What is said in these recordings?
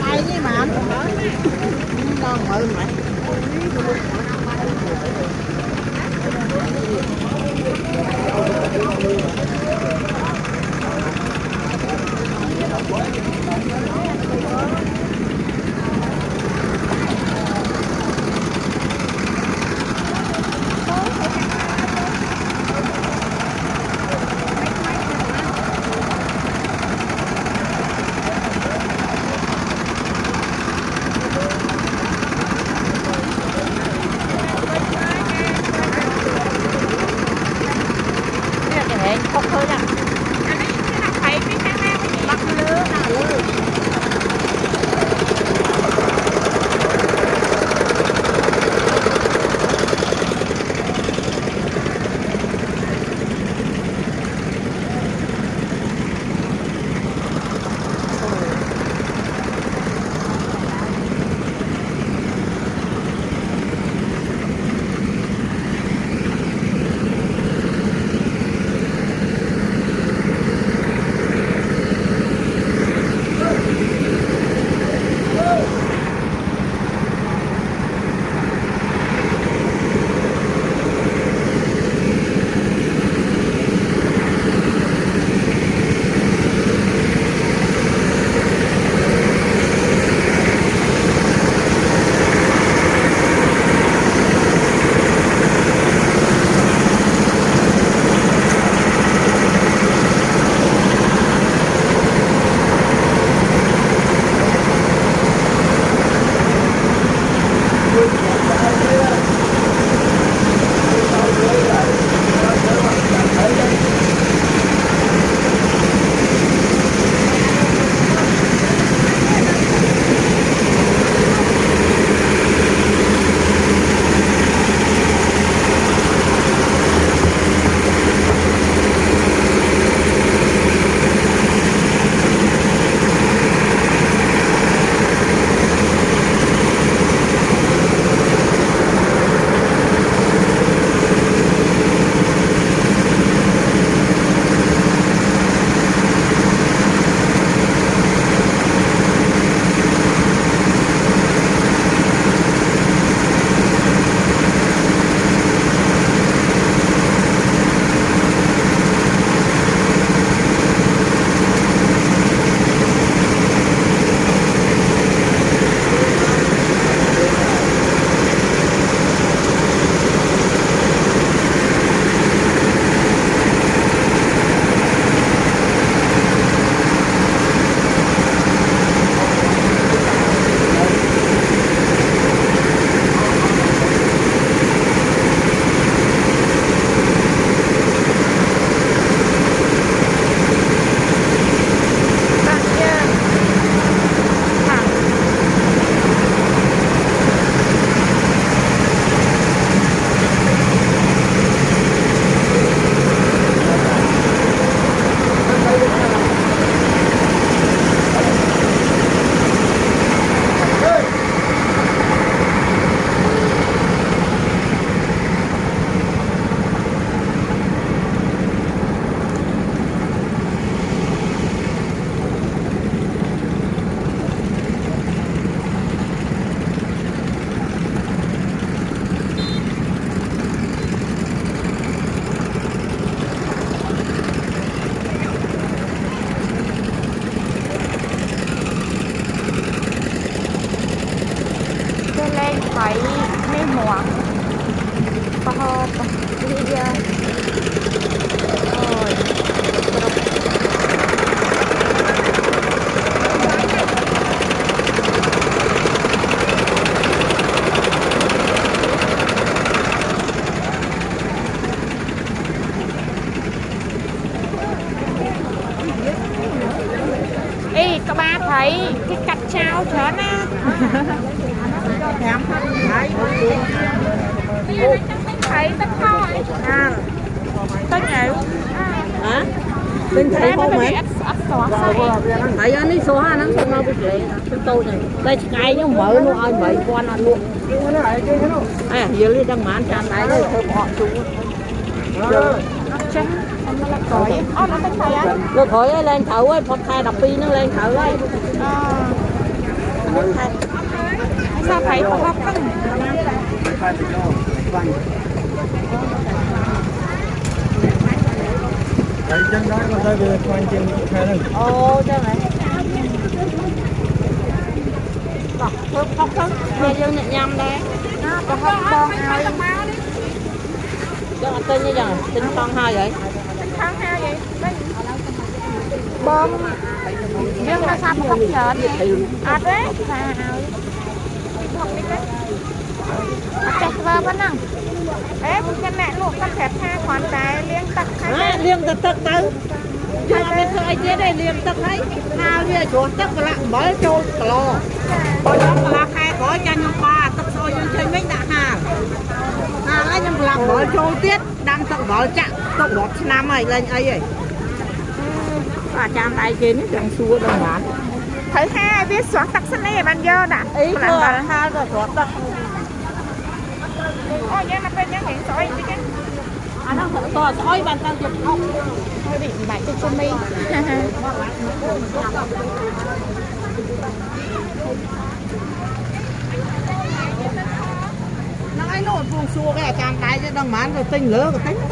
ai với mà anh ngon mượn mày không thôi nha thấy cái kháng bắt lứa nào lứa phải mấy muộn có hộp đi rồi ê các ba thấy cái cạch chao chớn á thấy tất thôi à tôi nhớ hả? Tin thấy không mày? xóa sai thấy anh ấy số 2 nó số nào bị lệ tôi này đây cái nó mở nó ai bảy con ăn luôn à giờ đi đang mán chán này đây thôi họ chú chắc nó là cõi nó tính thầy á nó thổi lên thử ấy phật khai đập pi nó lên thử ấy sao phải không hấp cân đấy chân đó là tay về khoan chân khai này ô chứ này không không không bây giờ nhận nhầm đây có hấp con ai cho anh tên như vậy tên con hai vậy tháng 2 vậy bơm riêng là sao mà không nhợt à đấy chạy vào bên năng ế một chân mẹ luộc con thẹt ha khoản tài liên tắc ha liên tắc tới chứ là bên thôi chế đây liên tắc thấy nào như chỗ tắc là mới trôi lò có nhóm là khai có cho nhóm ba tắc soi cho chơi mấy đã hà lấy nhóm làm mới trôi tiết đang tắc bỏ chạm tắc bỏ năm này lên ấy và chạm tay trên chẳng xua đâu mà thấy hai biết xóa tắc sân này bạn dơ đã ý là hai là xóa tắc ôi vậy mà bên nhá hiện sỏi gì chứ nó to sỏi bàn tay chụp không thôi bị bảy chục con mi nó ấy nổi buông xua cái chạm tay chứ đang mán rồi tinh lỡ cái tính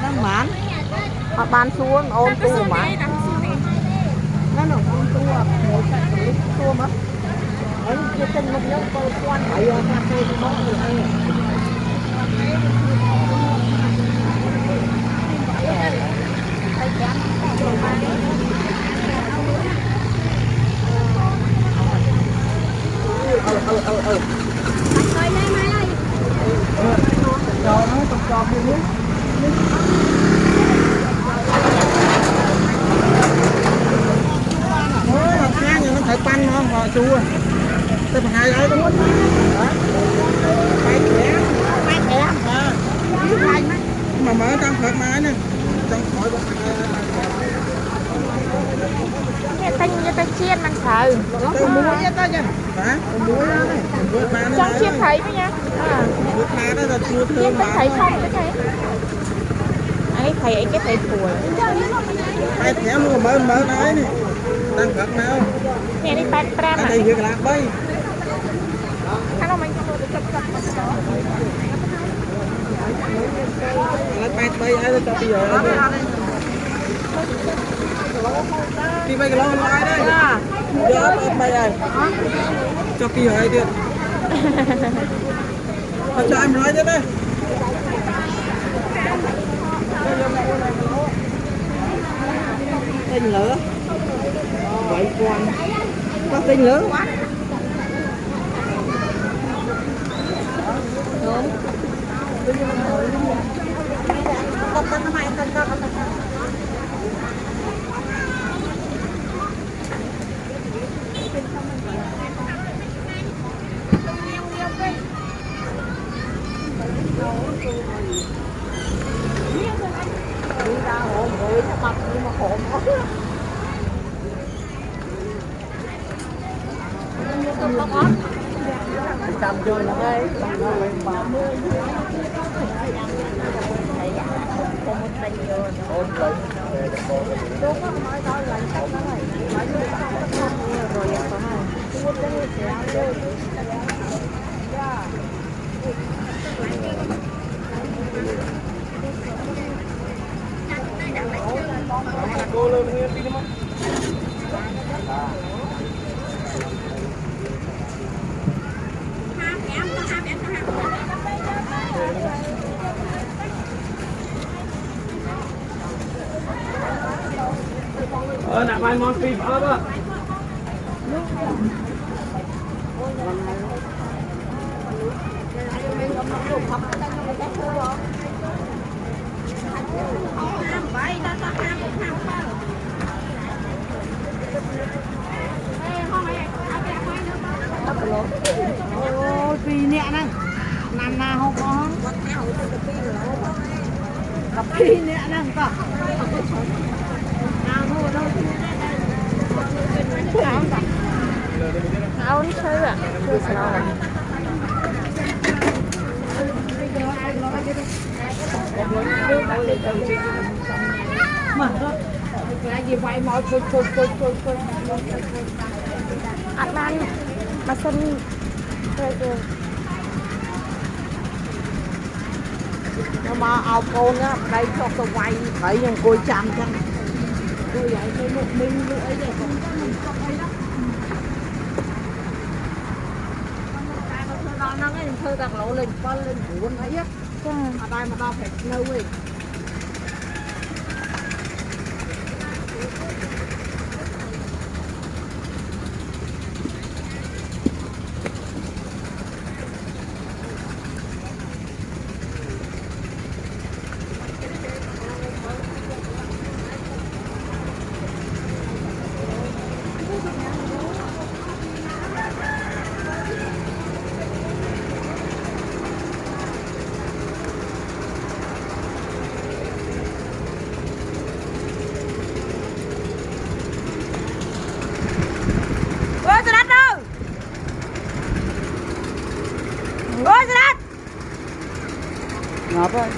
đang mán họ bán xuống ôn tu mà nó nó ôn tu à một cái tu mà ấy cái chân một nhóc con quan phải ra đây nó rồi nó tròn đi nước nó phải pan không họ chua tới hai ấy đúng không bay khỏe mà mở trong phật máy nè trong khỏi cái tinh như tay chiênมันsợ tôi muối đó chứ hả muối đó này trong chiên thấy với nha nước má đó là chua chiên thơm cái thấy không cái thấy ấy thầy ấy cái thầy phùi ai thẻ luôn mở nói nè đang phật nào nè đi tay pram à đây việc lạc bay khá là mình lại bay ai cho bây giờ đi bay cái lo lại đây giờ bay ai cho kỳ hỏi đi cho em nói thế đây tinh lửa vậy quan có tinh lửa quá đúng đi ra hồn người nó mập nhưng mà hồn nó cầm chơi là đây cô lên nguyên đi mà nạp bài món phim ớt á ôi vì nè nè năm nào không có cặp khi nè đang có áo nó chơi à chơi sao mà cái gì vậy mọi thôi ăn ăn mà xin chơi chơi nhưng mà ao cô á đây cho tôi quay thấy nhưng cô chăm chăng cô vậy tôi một mình nữa ấy để không có mình cho ấy đó nó cái thơ đặt lộ lên con lên cuốn ấy á ở đây mà đâu phải lâu ấy ngọt rồi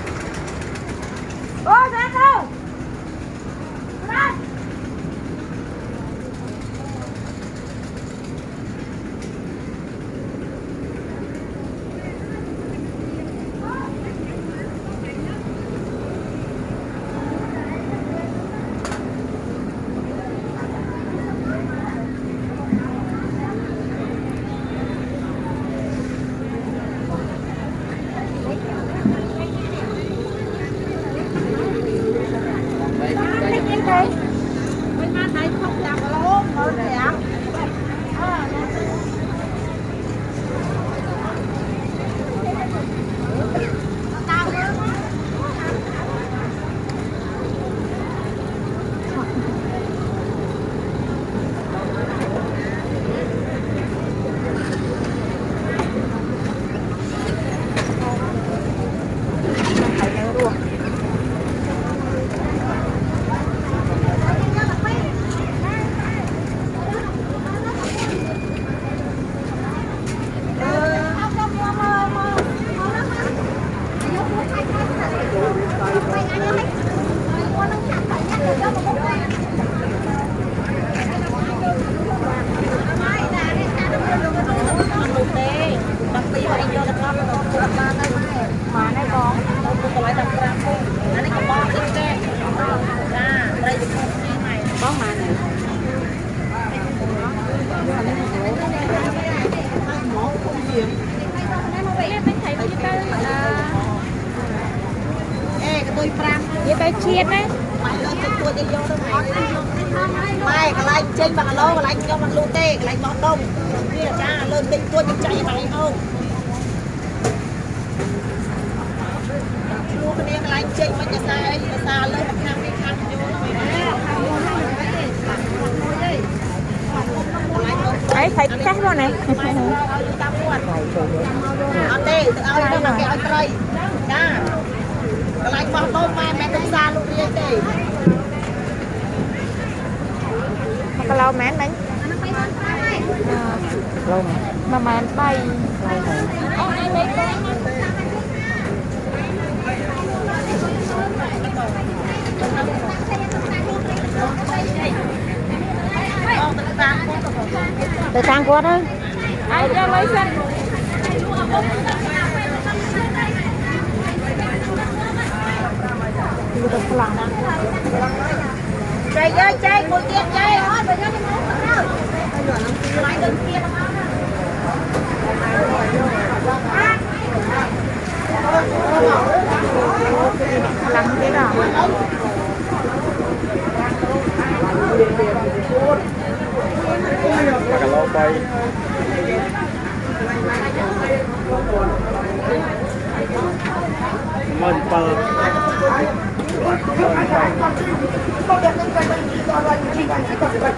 vậy tay chiết đấy mai cái lạnh trên bằng lô cái lạnh cho bằng lô tê cái lạnh bọt đông kia cha lên tinh tôi những chạy mày không mua cái lạnh trên mà nhà xa lên một năm đi khăn ấy thấy chắc luôn này ở đây ở đây là cái ở đây nha cái lạnh bọt đông mẹ tôi xa luôn đi đây cái lâu mẹ đánh lâu mà anh bay từ sang qua đó ai cho lấy xanh chạy ơi chạy một kia chạy làm thế nào Makan lopai. Mantap. mẹ Hãy subscribe cho kênh Ghiền Mì Gõ để không bỏ lỡ những video hấp dẫn.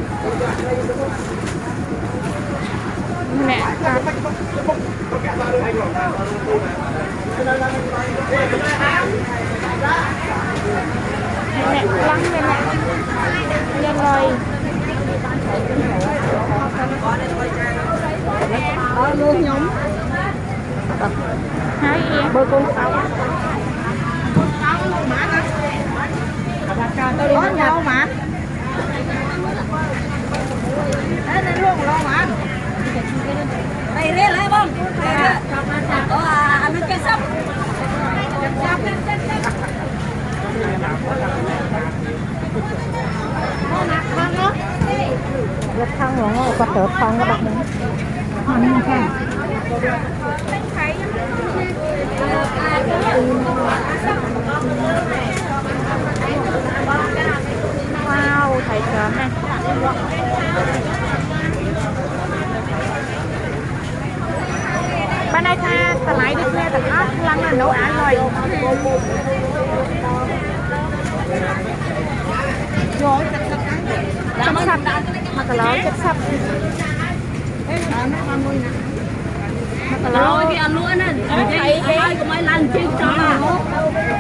nè lăng này nè nhân rồi luôn nhóm hai em bơi con sáu má đó có nhau mà đây luôn lo mà đây lên lại bông anh cái sắp rất thăng rồi ngồi có tớ thăng các bạn đấy wow thấy sớm này ban nay ta lấy được nghe thật ác lăng là nấu ăn rồi rồi chất sập mà cả ló chất sập rồi cái anh luôn á thấy có mấy lần trên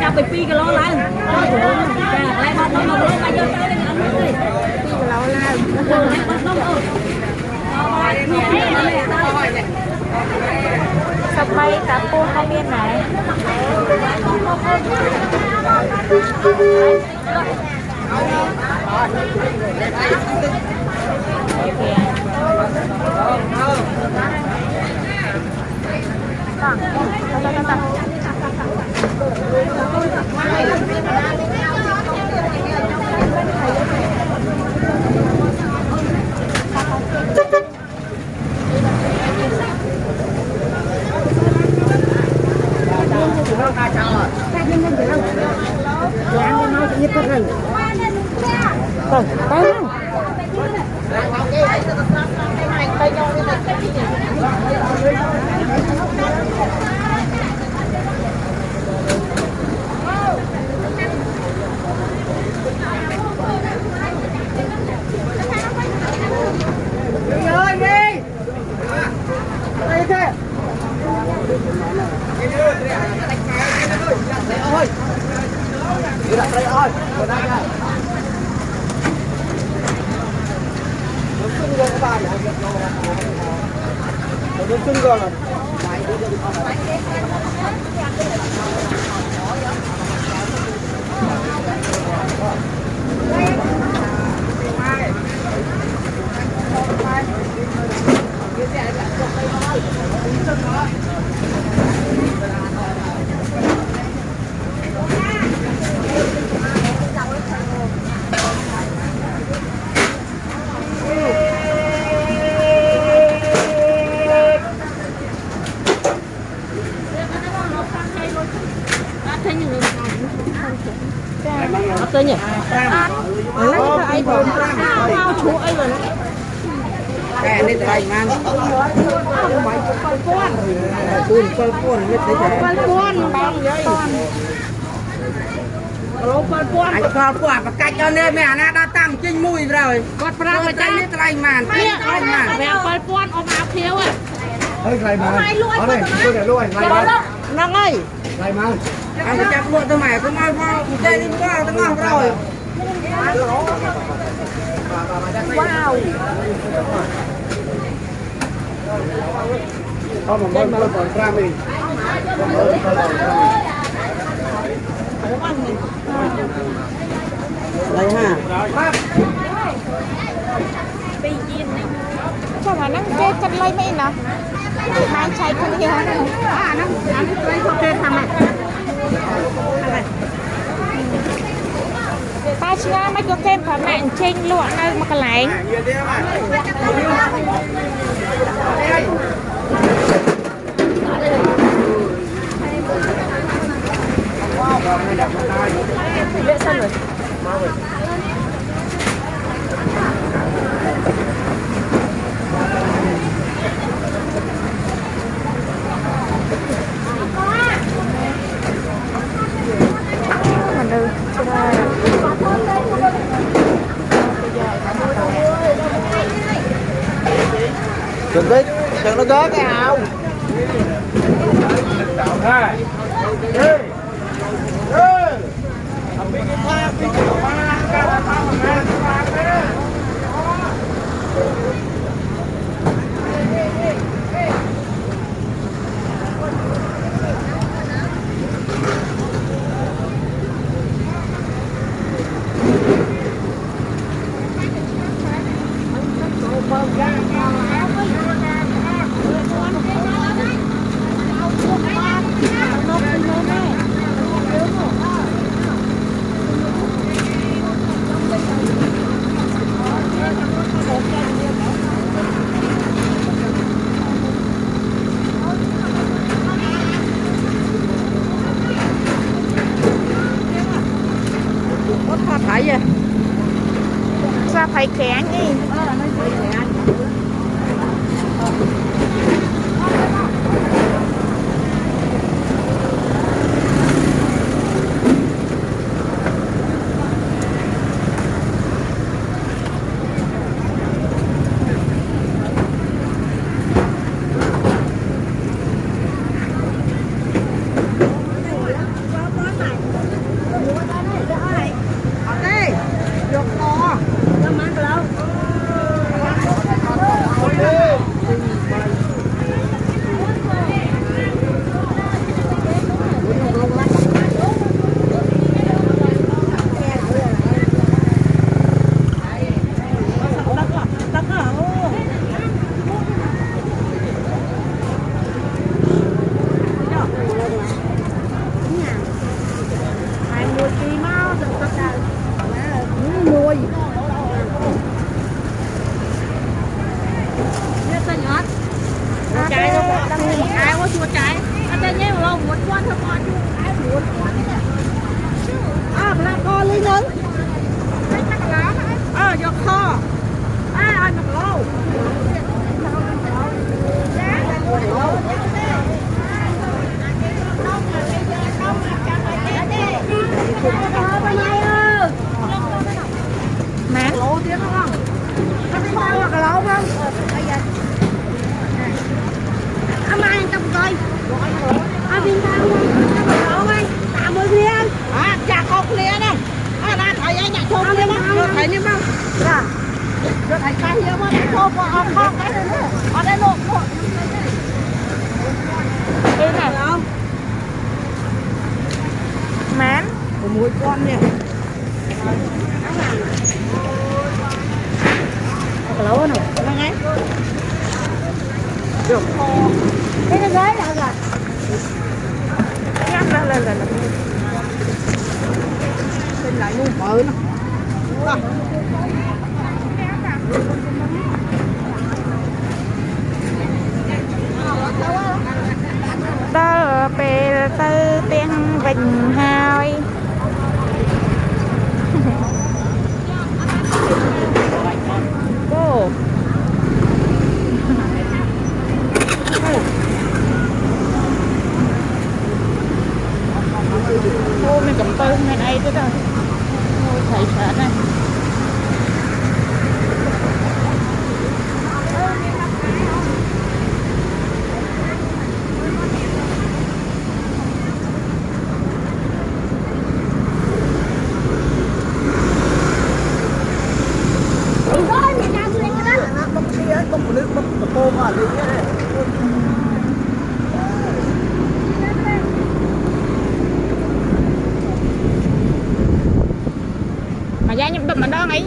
cho bị pi cái lo lần lại bắt nó bao nhiêu tới đây anh ơi cái ló là sập bay cảปูkhông biên này tôi nhỉ ai buồn chú ấy rồi cái này là anh con biết đấy con băng vậy con anh con quả và cách cho nên mẹ nó đã tăng chinh mùi rồi con ra mà chạy biết là anh màn anh màn mẹ con ông áo thiếu à ơi lại mà ở đây tôi để luôn lại mà năng ơi lại mà anh chắc luôn tôi mày cũng mau mau chơi đi qua tôi ngon rồi wow không mà mới còn ra mình đây ha cho mà năng kê chân lấy mấy nè hai chai con kia nó lấy có kê thằng này ta chỉ mấy cái kem thằng này trên lụa nơi mà cái lạnh vệ sinh rồi mình được đừng nó gớt cái áo hai dây khẽ nhỉ. Trái đâu có ai có chua trái anh ta nhớ lâu một con thôi con là con lấy lớn giọt kho ăn được lâu mẹ lỗ tiếng không kho là cái lỗ không mai anh tâm coi viên thang không anh tạm mới liền chả có liền này là thấy anh nhà chôn liền không thấy như không dạ được thấy cái gì mà chôn có kho cái này nữa ở đây lộ đây này không mán của mỗi con nè lỗ này đang ấy được cái nó ghế đâu rồi nhắc lên xin lại luôn bự nó tơ bề tư tiếng vịnh hai cô ô mình cầm tư bên đây tới rồi thầy sợ này mà ra nhập đập mà đo ấy